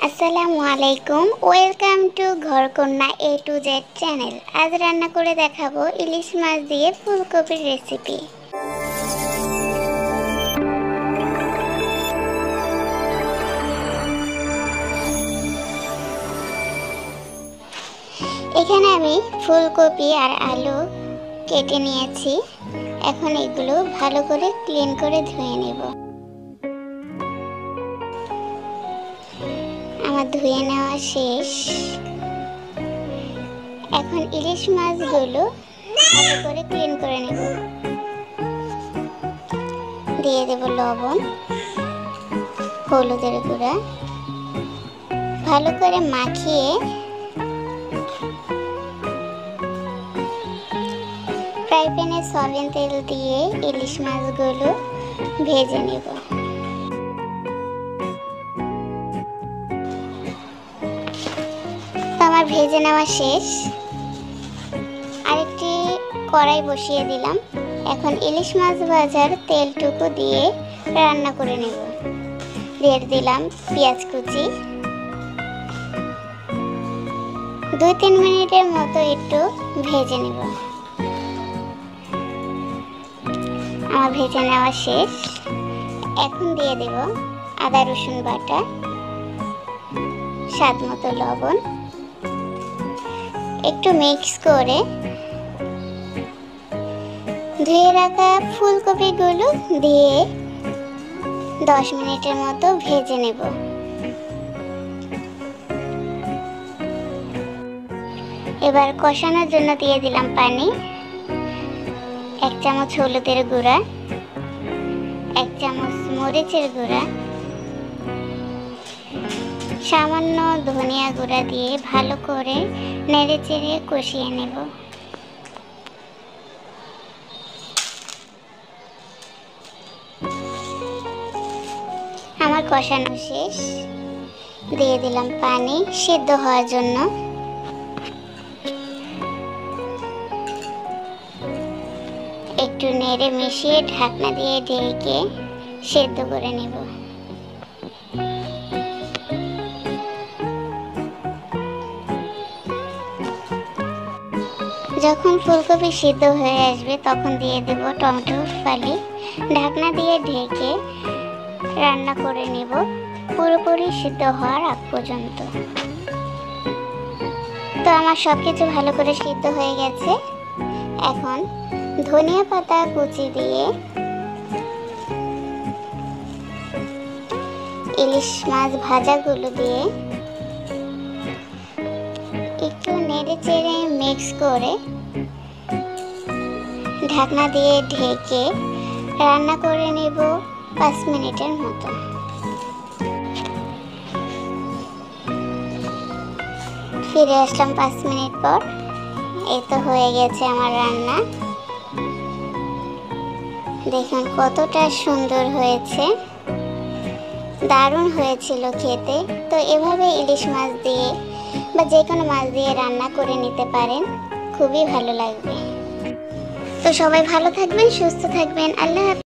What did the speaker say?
আসসালামু আলাইকুম, welcome to Ghorkonna A to Z channel. আজ রান্না করে দেখাবো ইলিশ মাছ দিয়ে ফুলকপির রেসিপি। এখানে আমি ফুলকপি আর আলু কেটে নিয়েছি। এখন এগুলো ভালো করে ক্লিন করে ধুয়ে নেব। আমার ধুয়ে নেওয়া শেষ। এখন ইলিশ মাছগুলো ভালো করে ক্লিন করে নেব। দিয়ে দেব লবণ, হলুদের গুঁড়া, ভালো করে মাখিয়ে ফ্রাই প্যানে সয়াবিন তেল দিয়ে ইলিশ মাছগুলো ভেজে নেব। আমার ভেজে নেওয়া শেষ। আরেকটি কড়াই বসিয়ে দিলাম। এখন ইলিশ মাছ ভাজার তেলটুকু দিয়ে রান্না করে নেব। দিয়ে দিলাম পেঁয়াজ কুচি। 2-3 মিনিটের মতো একটু ভেজে নেব। আমার ভেজে নেওয়া শেষ। এখন দিয়ে দেব আদা রসুন বাটা, স্বাদ মতো লবণ, একটু মিক্স করে ধুয়ে রাখা ফুলকপিগুলো দিয়ে 10 মিনিটের মতো ভেজে নেব। এবার কষানোর জন্য দিয়ে দিলাম পানি। 1 চামচ হলুদের গুঁড়া, 1 চামচ মরিচের গুঁড়া, সামান্য ধনিয়া গুঁড়া দিয়ে ভালো করে নেড়েচেড়ে কষিয়ে নেব। আমার কষানো শেষ। দিয়ে দিলাম পানি সিদ্ধ হওয়ার জন্য। একটু নেড়ে মিশিয়ে ঢাকনা দিয়ে ঢেকে সিদ্ধ করে নেব। যখন ফুলকপি সিদ্ধ হয়ে আসবে তখন দিয়ে দেব টমেটো ফালি। ঢাকনা দিয়ে ঢেকে রান্না করে নেব পুরোপুরি সিদ্ধ হওয়ার আগ পর্যন্ত। তো আমার সবকিছু ভালো করে সিদ্ধ হয়ে গেছে। এখন ধনিয়া পাতা কুচি দিয়ে ইলিশ মাছ ভাজাগুলো দিয়ে একটু নেড়ে চেড়ে মিক্স করে ঢাকনা দিয়ে ঢেকে রান্না করে নেব 5 মিনিটের মতো। ফিরে আসলাম 5 মিনিট পর। এই তো হয়ে গেছে আমার রান্না। দেখুন কতটা সুন্দর হয়েছে, দারুণ হয়েছিল খেতে। তো এভাবে ইলিশ মাছ দিয়ে বা যে কোনো মাছ দিয়ে রান্না করে নিতে পারেন, খুবই ভালো লাগবে। তো সবাই ভালো থাকবেন, সুস্থ থাকবেন। আল্লাহ হাফেজ।